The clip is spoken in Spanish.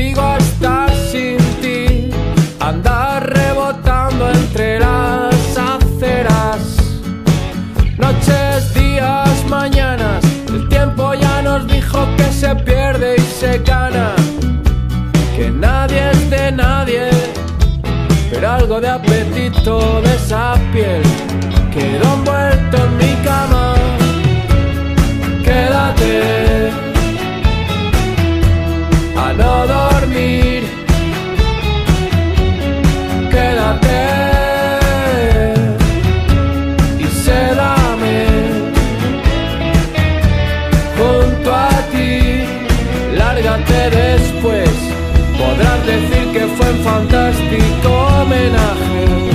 consigo estar sin ti, andar rebotando entre las aceras. Noches, días, mañanas, el tiempo ya nos dijo que se pierde y se gana, que nadie es de nadie, pero algo de apetito de esa piel quedó envuelto en mi cama. Quédate a no dormir, quédate y sédame junto a ti. Lárgate después, podrás decir que fue un fantástico homenaje.